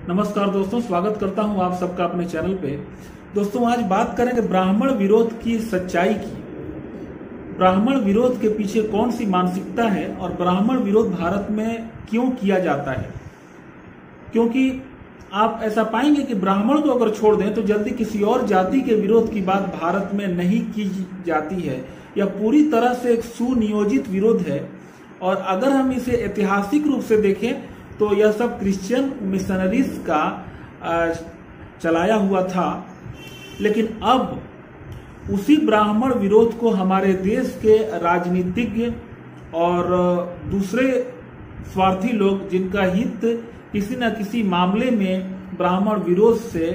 नमस्कार दोस्तों, स्वागत करता हूं आप सबका अपने चैनल पे। दोस्तों, आज बात करेंगे ब्राह्मण विरोध की सच्चाई की। ब्राह्मण विरोध के पीछे कौन सी मानसिकता है और ब्राह्मण विरोध भारत में क्यों किया जाता है। क्योंकि आप ऐसा पाएंगे कि ब्राह्मण को अगर छोड़ दें तो जल्दी किसी और जाति के विरोध की बात भारत में नहीं की जाती है। यह पूरी तरह से एक सुनियोजित विरोध है। और अगर हम इसे ऐतिहासिक रूप से देखें तो यह सब क्रिश्चियन मिशनरीज का चलाया हुआ था। लेकिन अब उसी ब्राह्मण विरोध को हमारे देश के राजनीतिज्ञ और दूसरे स्वार्थी लोग, जिनका हित किसी न किसी मामले में ब्राह्मण विरोध से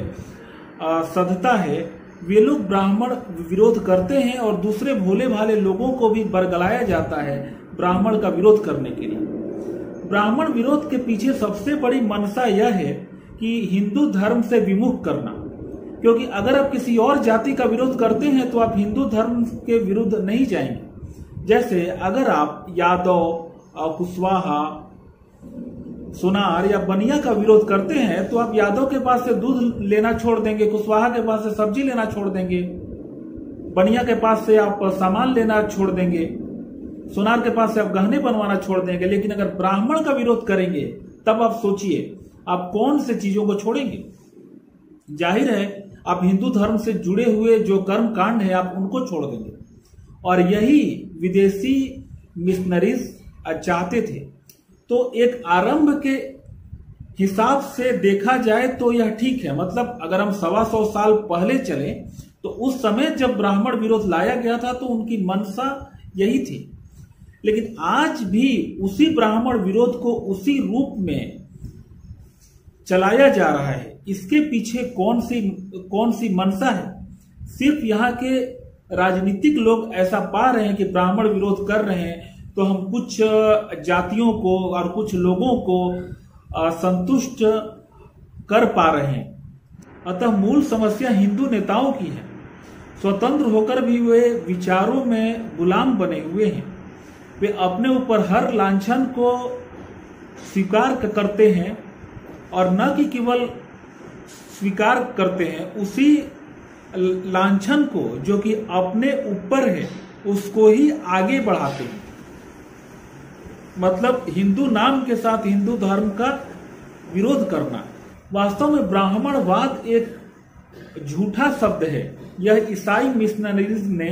सधता है, वे लोग ब्राह्मण विरोध करते हैं और दूसरे भोले भाले लोगों को भी बरगलाया जाता है ब्राह्मण का विरोध करने के लिए। ब्राह्मण विरोध के पीछे सबसे बड़ी मनसा यह है कि हिंदू धर्म से विमुख करना। क्योंकि अगर आप किसी और जाति का विरोध करते हैं तो आप हिंदू धर्म के विरुद्ध नहीं जाएंगे। जैसे अगर आप यादव, कुशवाहा, सोनार या बनिया का विरोध करते हैं तो आप यादव के पास से दूध लेना छोड़ देंगे, कुशवाहा के पास से सब्जी लेना छोड़ देंगे, बनिया के पास से आप सामान लेना छोड़ देंगे, सोनार के पास से आप गहने बनवाना छोड़ देंगे। लेकिन अगर ब्राह्मण का विरोध करेंगे तब आप सोचिए आप कौन से चीजों को छोड़ेंगे। जाहिर है आप हिंदू धर्म से जुड़े हुए जो कर्म कांड है आप उनको छोड़ देंगे। और यही विदेशी मिशनरीज चाहते थे। तो एक आरंभ के हिसाब से देखा जाए तो यह ठीक है। मतलब अगर हम 125 साल पहले चले तो उस समय जब ब्राह्मण विरोध लाया गया था तो उनकी मनसा यही थी। लेकिन आज भी उसी ब्राह्मण विरोध को उसी रूप में चलाया जा रहा है। इसके पीछे कौन सी मनसा है? सिर्फ यहाँ के राजनीतिक लोग ऐसा पा रहे हैं कि ब्राह्मण विरोध कर रहे हैं तो हम कुछ जातियों को और कुछ लोगों को संतुष्ट कर पा रहे हैं। अतः मूल समस्या हिंदू नेताओं की है। स्वतंत्र होकर भी वे विचारों में गुलाम बने हुए हैं। वे अपने ऊपर हर लांछन को स्वीकार करते हैं और न कि केवल स्वीकार करते हैं, उसी लांछन को जो कि अपने ऊपर है उसको ही आगे बढ़ाते हैं। मतलब हिंदू नाम के साथ हिंदू धर्म का विरोध करना। वास्तव में ब्राह्मणवाद एक झूठा शब्द है। यह ईसाई मिशनरीज ने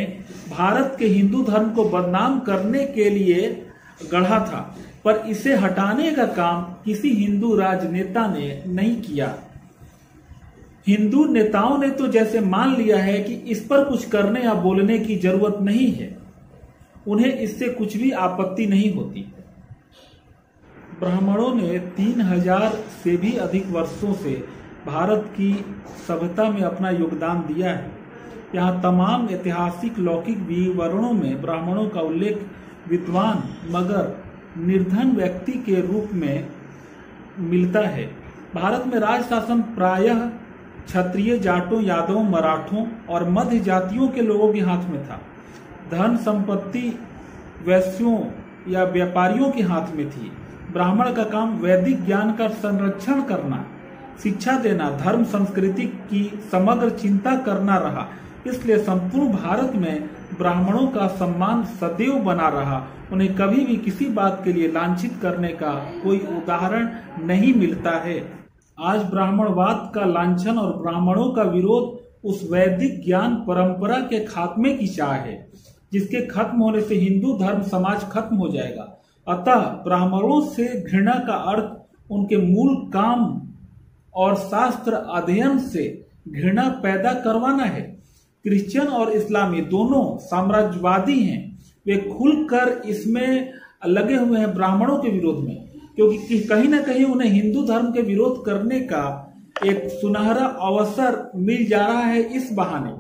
भारत के हिंदू धर्म को बदनाम करने के लिए गढ़ा था, पर इसे हटाने का काम किसी हिंदू राजनेता ने नहीं किया। हिंदू नेताओं ने तो जैसे मान लिया है कि इस पर कुछ करने या बोलने की जरूरत नहीं है, उन्हें इससे कुछ भी आपत्ति नहीं होती। ब्राह्मणों ने 3000 से भी अधिक वर्षों से भारत की सभ्यता में अपना योगदान दिया है। यहाँ तमाम ऐतिहासिक लौकिक विवरणों में ब्राह्मणों का उल्लेख विद्वान मगर निर्धन व्यक्ति के रूप में मिलता है। भारत में राज शासन प्रायः क्षत्रिय, जाटों, यादवों, मराठों और मध्य जातियों के लोगों के हाथ में था। धन संपत्ति वैश्यों या व्यापारियों के हाथ में थी। ब्राह्मण का काम वैदिक ज्ञान का संरक्षण करना, शिक्षा देना, धर्म संस्कृति की समग्र चिंता करना रहा। इसलिए संपूर्ण भारत में ब्राह्मणों का सम्मान सदैव बना रहा। उन्हें कभी भी किसी बात के लिए लांछित करने का कोई उदाहरण नहीं मिलता है। आज ब्राह्मणवाद का लांछन और ब्राह्मणों का विरोध उस वैदिक ज्ञान परंपरा के खात्मे की चाह है, जिसके खत्म होने से हिंदू धर्म समाज खत्म हो जाएगा। अतः ब्राह्मणों से घृणा का अर्थ उनके मूल काम और शास्त्र अध्ययन से घृणा पैदा करवाना है। क्रिश्चियन और इस्लामी दोनों साम्राज्यवादी हैं। वे खुलकर इसमें लगे हुए हैं ब्राह्मणों के विरोध में, क्योंकि कहीं ना कहीं उन्हें हिंदू धर्म के विरोध करने का एक सुनहरा अवसर मिल जा रहा है इस बहाने।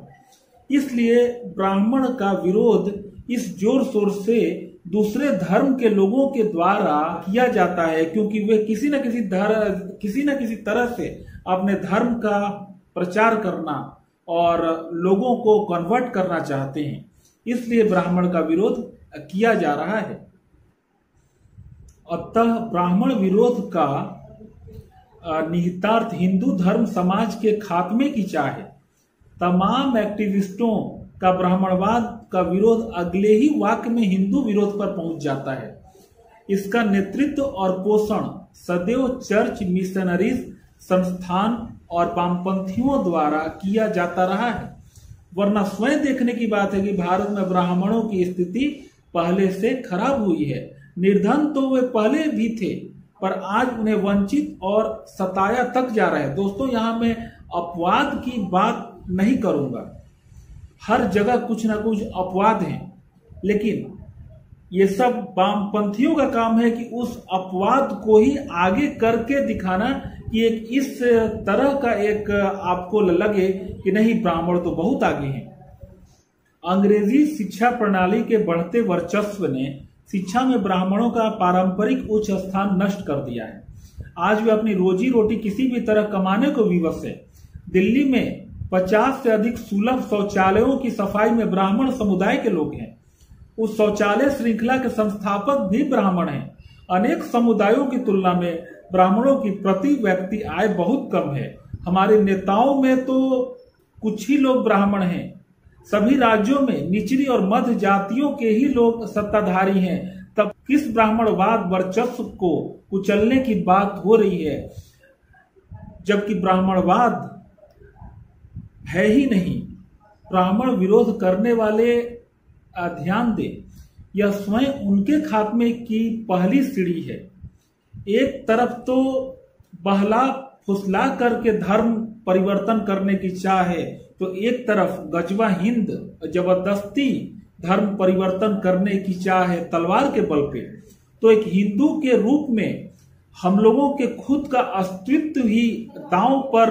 इसलिए ब्राह्मण का विरोध इस जोर शोर से दूसरे धर्म के लोगों के द्वारा किया जाता है, क्योंकि वे किसी न किसी तरह से अपने धर्म का प्रचार करना और लोगों को कन्वर्ट करना चाहते हैं। इसलिए ब्राह्मण का विरोध किया जा रहा है। अतः ब्राह्मण विरोध का निहितार्थ हिंदू धर्म समाज के खात्मे की चाह है। तमाम एक्टिविस्टों का ब्राह्मणवाद का विरोध अगले ही वाक्य में हिंदू विरोध पर पहुंच जाता है। इसका नेतृत्व और पोषण सदैव चर्च, मिशनरीज संस्थान और वामपंथियों द्वारा किया जाता रहा है। वरना स्वयं देखने की बात है कि भारत में ब्राह्मणों की स्थिति पहले से खराब हुई है। निर्धन तो वे पहले भी थे, पर आज उन्हें वंचित और सताया तक जा रहा है। दोस्तों, यहाँ मैं अपवाद की बात नहीं करूंगा, हर जगह कुछ ना कुछ अपवाद हैं, लेकिन ये सब वामपंथियों का काम है कि उस अपवाद को ही आगे करके दिखाना कि एक इस तरह का एक आपको लगे कि नहीं, ब्राह्मण तो बहुत आगे हैं। अंग्रेजी शिक्षा प्रणाली के बढ़ते वर्चस्व ने शिक्षा में ब्राह्मणों का पारंपरिक उच्च स्थान नष्ट कर दिया है। आज वे अपनी रोजी रोटी किसी भी तरह कमाने को विवश है। दिल्ली में 50 से अधिक सुलभ शौचालयों की सफाई में ब्राह्मण समुदाय के लोग हैं। उस शौचालय श्रृंखला के संस्थापक भी ब्राह्मण हैं। अनेक समुदायों की तुलना में ब्राह्मणों की प्रति व्यक्ति आय बहुत कम है। हमारे नेताओं में तो कुछ ही लोग ब्राह्मण हैं। सभी राज्यों में निचली और मध्य जातियों के ही लोग सत्ताधारी हैं। तब किस ब्राह्मणवाद वर्चस्व को कुचलने की बात हो रही है, जबकि ब्राह्मणवाद है ही नहीं। ब्राह्मण विरोध करने वाले ध्यान दें, यह स्वयं उनके खात्मे की पहली सीढ़ी है। एक तरफ तो बहला फुसला करके धर्म परिवर्तन करने की चाह है, तो एक तरफ गजवा हिंद जबरदस्ती धर्म परिवर्तन करने की चाह है तलवार के बल पे। तो एक हिंदू के रूप में हम लोगों के खुद का अस्तित्व ही दांव पर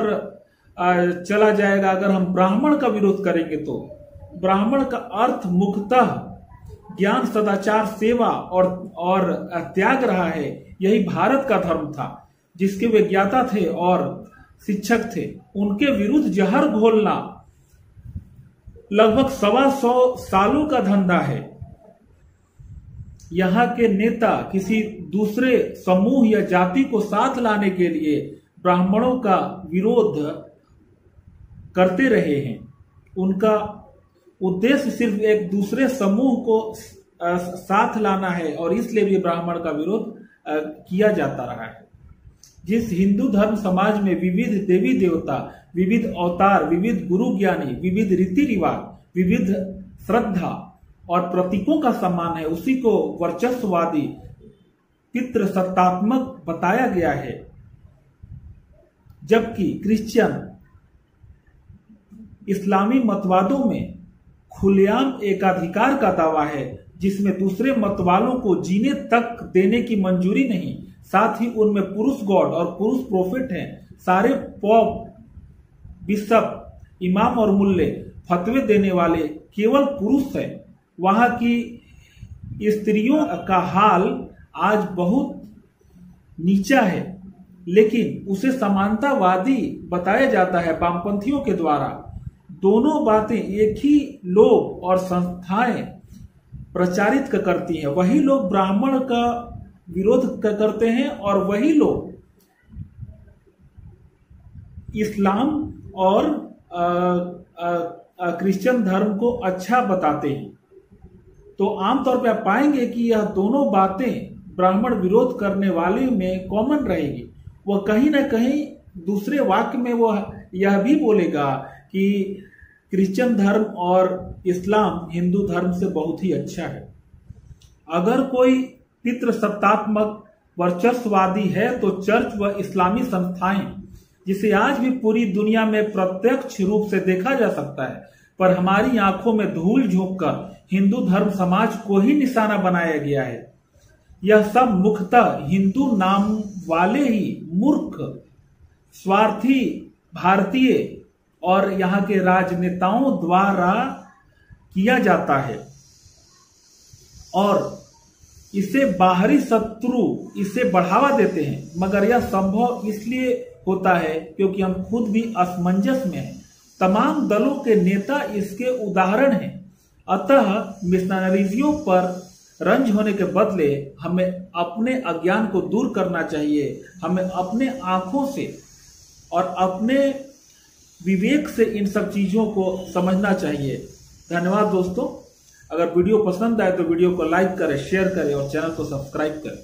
चला जाएगा अगर हम ब्राह्मण का विरोध करेंगे। तो ब्राह्मण का अर्थ मुख्यतः ज्ञान, सदाचार, सेवा और त्याग रहा है। यही भारत का धर्म था, जिसके वे ज्ञाता थे और शिक्षक थे। उनके विरुद्ध जहर घोलना लगभग 125 सालों का धंधा है। यहाँ के नेता किसी दूसरे समूह या जाति को साथ लाने के लिए ब्राह्मणों का विरोध करते रहे हैं। उनका उद्देश्य सिर्फ एक दूसरे समूह को साथ लाना है और इसलिए भी ब्राह्मण का विरोध किया जाता रहा है। जिस हिंदू धर्म समाज में विविध देवी देवता, विविध अवतार, विविध गुरु ज्ञानी, विविध रीति रिवाज, विविध श्रद्धा और प्रतीकों का सम्मान है, उसी को वर्चस्ववादी पितृसत्तात्मक बताया गया है। जबकि क्रिश्चियन इस्लामी मतवादों में खुलेआम एकाधिकार का दावा है, जिसमें दूसरे मत वालों को जीने तक देने की मंजूरी नहीं। साथ ही उनमें पुरुष गॉड और पुरुष प्रोफेट हैं। सारे पॉप, बिशप, इमाम और मुल्ले फतवे देने वाले केवल पुरुष हैं। वहां की स्त्रियों का हाल आज बहुत नीचा है, लेकिन उसे समानतावादी बताया जाता है वामपंथियों के द्वारा। दोनों बातें एक ही लोग और संस्थाएं प्रचारित करती हैं। वही लोग ब्राह्मण का विरोध करते हैं और वही लोग इस्लाम और क्रिश्चियन धर्म को अच्छा बताते हैं। तो आमतौर पर आप पाएंगे कि यह दोनों बातें ब्राह्मण विरोध करने वाले में कॉमन रहेगी। वह कहीं ना कहीं दूसरे वाक्य में वह यह भी बोलेगा कि क्रिश्चियन धर्म और इस्लाम हिंदू धर्म से बहुत ही अच्छा है। अगर कोई पितृसत्तात्मक वर्चस्ववादी है तो चर्च व इस्लामी संस्थाएं, जिसे आज भी पूरी दुनिया में प्रत्यक्ष रूप से देखा जा सकता है, पर हमारी आंखों में धूल झोंककर हिंदू धर्म समाज को ही निशाना बनाया गया है। यह सब मुख्यतः हिंदू नाम वाले ही मूर्ख, स्वार्थी भारतीय और यहाँ के राजनेताओं द्वारा किया जाता है और इसे बाहरी शत्रु इसे बढ़ावा देते हैं। मगर यह संभव इसलिए होता है क्योंकि हम खुद भी असमंजस में हैं। तमाम दलों के नेता इसके उदाहरण हैं। अतः मिशनरीजों पर रंज होने के बदले हमें अपने अज्ञान को दूर करना चाहिए। हमें अपने आंखों से और अपने विवेक से इन सब चीजों को समझना चाहिए। धन्यवाद दोस्तों। अगर वीडियो पसंद आए तो वीडियो को लाइक करें, शेयर करें और चैनल को सब्सक्राइब करें।